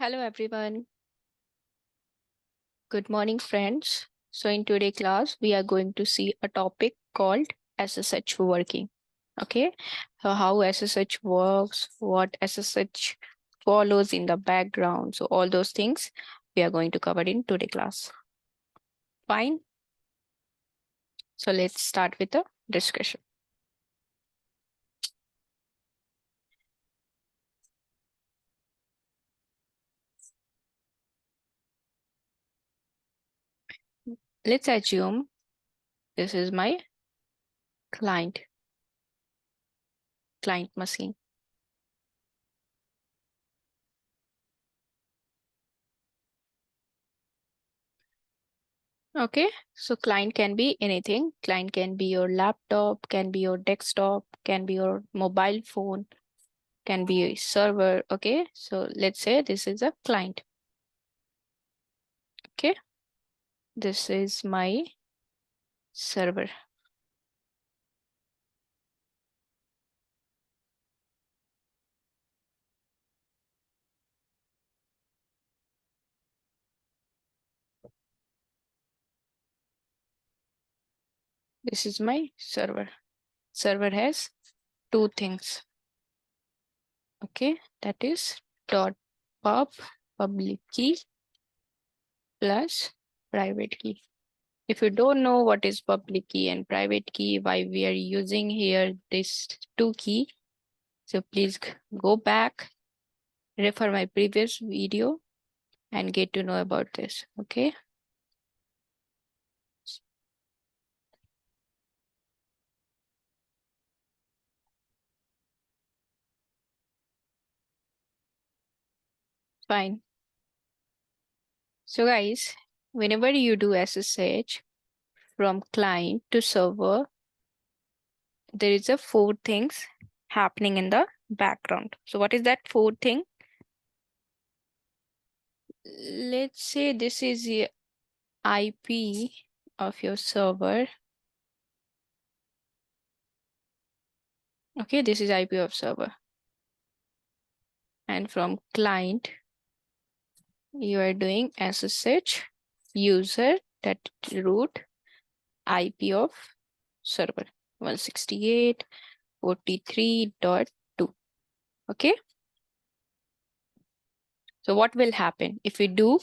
Hello everyone. Good morning friends. So in today's class we are going to see a topic called SSH working. Okay. So how SSH works, what SSH follows in the background. So all those things we are going to cover in today's class. Fine. So let's start with the discussion. Let's assume this is my client machine. Okay, so client can be anything. Client can be your laptop, can be your desktop, can be your mobile phone, can be a server. Okay, so let's say this is a client. Okay, this is my server. This is my server. Server has two things. Okay, that is dot public key plus private key. If you don't know what is public key and private key, why we are using here this two key, so please go back, refer my previous video and get to know about this. Okay. Fine. So guys, whenever you do SSH from client to server, there is a four things happening in the background. So what is that four thing? Let's say this is the IP of your server. Okay, this is IP of server. And from client, you are doing SSH user that root IP of server 168.43.2. Okay. So what will happen if we do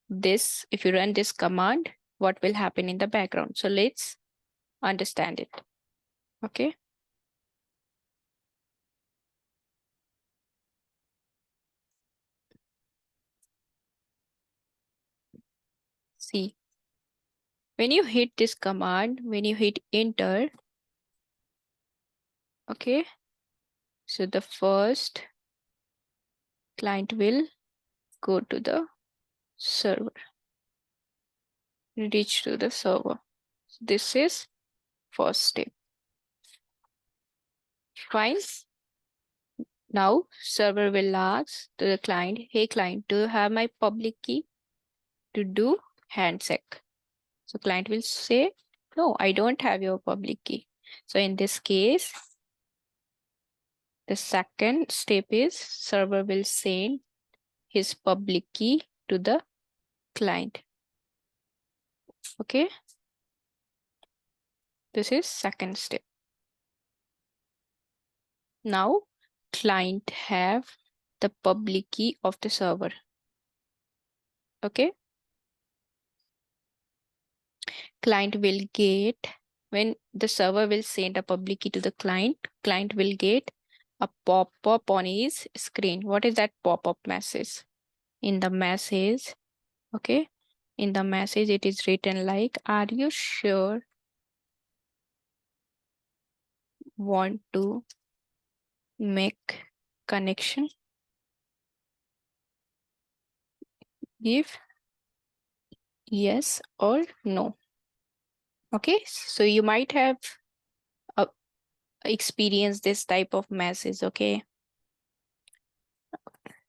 this? If you run this command, what will happen in the background? So let's understand it. Okay. See, when you hit this command, when you hit enter, okay, so the first client will go to the server, reach to the server. This is first step. Fine. Now server will ask to the client, hey client, do you have my public key to do handshake? So client will say, no, I don't have your public key. So in this case, the second step is server will send his public key to the client. Okay. This is second step. Now client have the public key of the server. Okay. Client will get, when the server will send a public key to the client, client will get a pop-up on his screen. What is that pop-up message? In the message, okay, in the message it is written like, are you sure want to make connection? Give yes or no. Okay, so you might have experienced this type of message. Okay,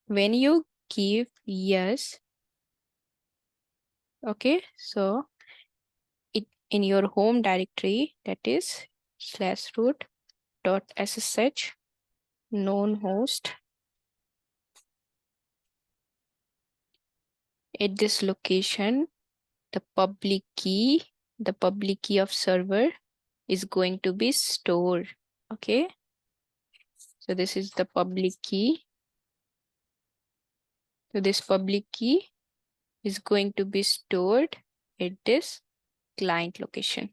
when you give yes, okay, so it in your home directory, that is /root.ssh known host at this location, the public key of server is going to be stored. Okay. So this is the public key. So this public key is going to be stored at this client location.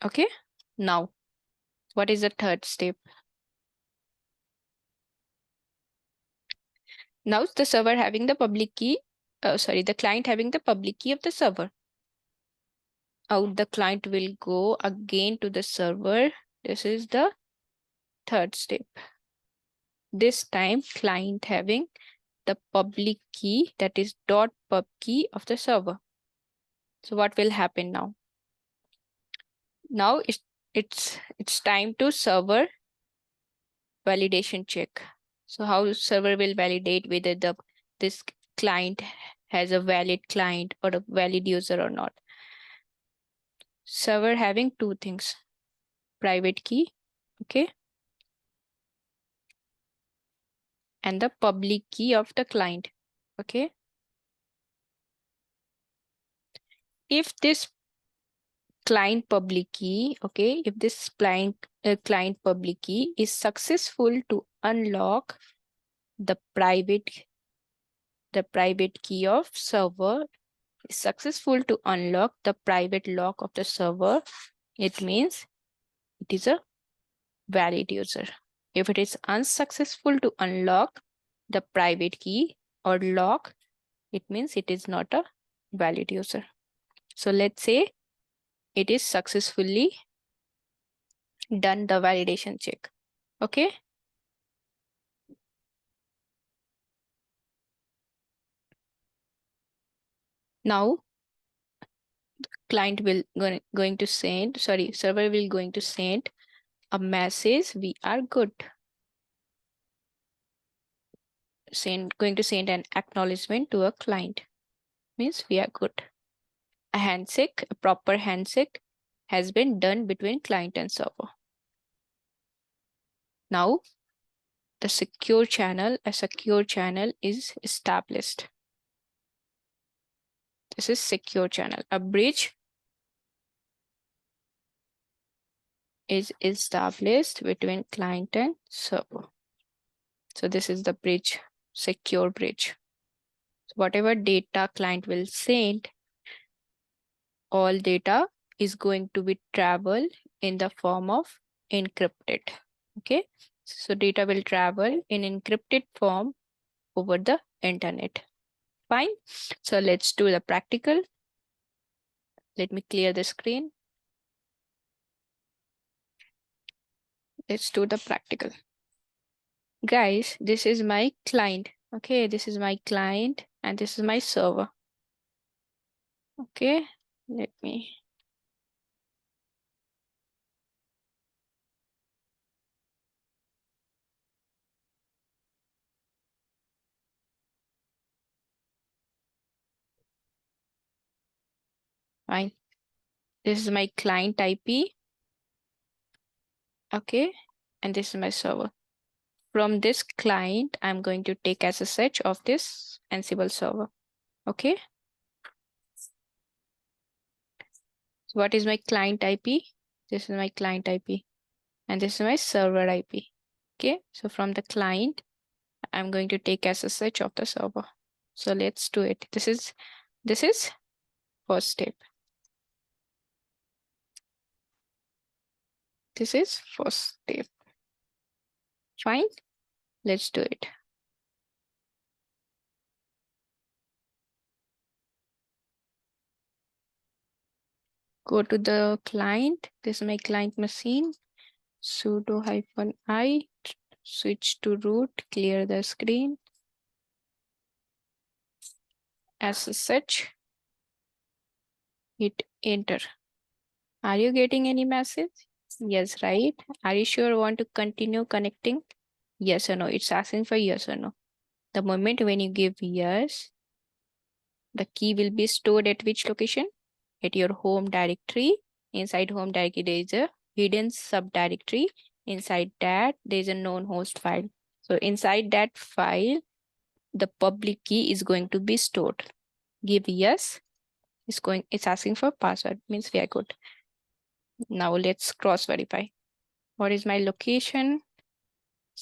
Okay. Now, what is the third step? Now the server having the public key, the client having the public key of the server. Out the client will go again to the server. This is the third step. This time client having the public key, that is .pub key of the server. So what will happen now? Now it's time to server validation check. So how server will validate whether this client has a valid client or a valid user or not. Server having two things: private key, okay, and the public key of the client, okay. If this client public key, okay, if this client public key is successful to unlock the private key of server, is successful to unlock the private lock of the server, it means it is a valid user. If it is unsuccessful to unlock the private key or lock, it means it is not a valid user. So let's say it is successfully done the validation check. Okay. Now client will going to send, server will going to send a message, we are good. Going to send an acknowledgement to a client, means we are good. A handshake, a proper handshake has been done between client and server. Now a secure channel is established. This is secure channel. A bridge is established between client and server. So this is the bridge, secure bridge. So whatever data client will send, all data is going to be travel in the form of encrypted. Okay. So data will travel in encrypted form over the internet. Fine. So let's do the practical. Let me clear the screen. Let's do the practical. Guys, this is my client. Okay, this is my client and this is my server. Okay, let me. Fine. This is my client IP. Okay, and this is my server. From this client, I'm going to take SSH of this Ansible server. Okay. So what is my client IP? This is my client IP. And this is my server IP. Okay. So from the client, I'm going to take SSH of the server. So let's do it. This is first step. This is first step. Fine. Let's do it. Go to the client. This is my client machine. Sudo -i, switch to root, clear the screen. SSH, hit enter. Are you getting any message? Yes, right? Are you sure you want to continue connecting? Yes or no? It's asking for yes or no. The moment when you give yes, the key will be stored at which location? At your home directory. Inside home directory, there is a hidden subdirectory. Inside that, there is a known host file. So inside that file, the public key is going to be stored. Give yes. It's asking for password, means we are good. Now let's cross verify. What is my location?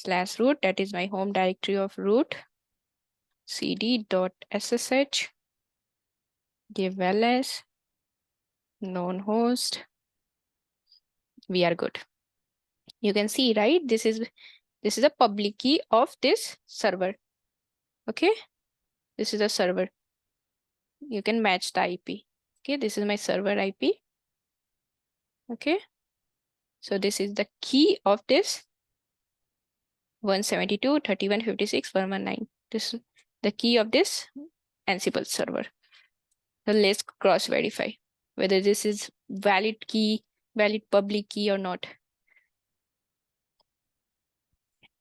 /root, that is my home directory of root. cd.ssh. Give ls. Known host. We are good. You can see, right? This is a public key of this server. Okay, this is a server. You can match the IP. Okay, this is my server IP. Okay, so this is the key of this 172.31.56.119. This is the key of this Ansible server. So let's cross verify whether this is valid key, valid public key or not.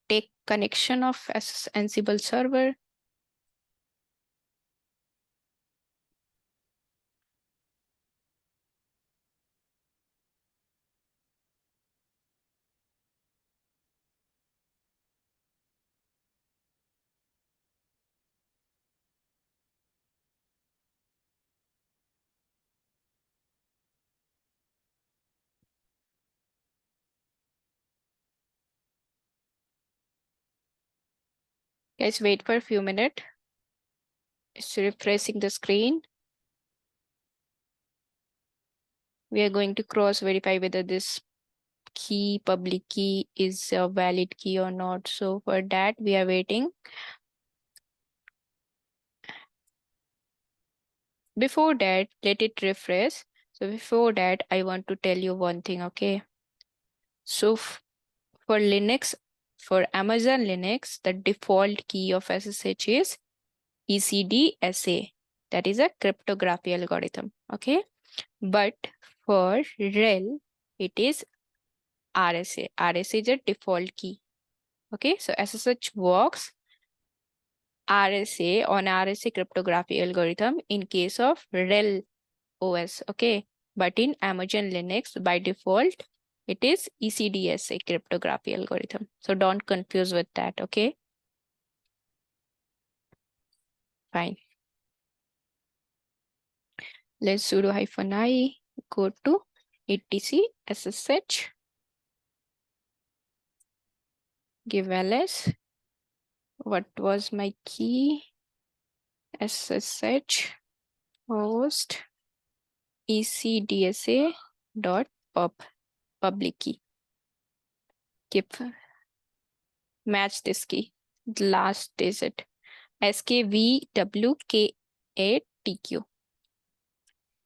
Take connection of Ansible server. Guys, wait for a few minutes. It's refreshing the screen. We are going to cross verify whether this key, public key, is a valid key or not. So for that, we are waiting. Before that, let it refresh. So before that, I want to tell you one thing, okay? So for Linux, for Amazon Linux, the default key of SSH is ECDSA. That is a cryptography algorithm, okay? But for RHEL, it is RSA. RSA is a default key, okay? So SSH works RSA on RSA cryptography algorithm in case of RHEL OS, okay? But in Amazon Linux, by default, it is ECDSA cryptography algorithm. So don't confuse with that, okay? Fine. Let's sudo -i, go to etc SSH, give ls. What was my key? SSH host ECDSA.pub, public key. Keep match this key, the last digit, SKVWK8TQ.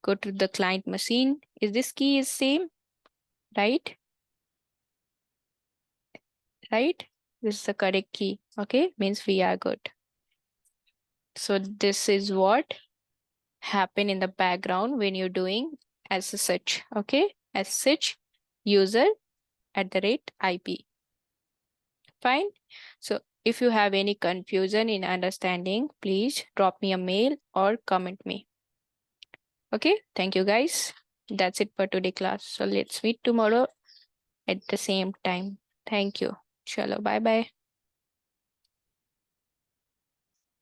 Go to the client machine. Is this key is same? Right? Right? This is the correct key. Okay, means we are good. So this is what happen in the background when you're doing SSH. Okay, SSH user@IP. Fine. So if you have any confusion in understanding, please drop me a mail or comment me. Okay, thank you guys. That's it for today class. So let's meet tomorrow at the same time. Thank you. Chalo, bye bye.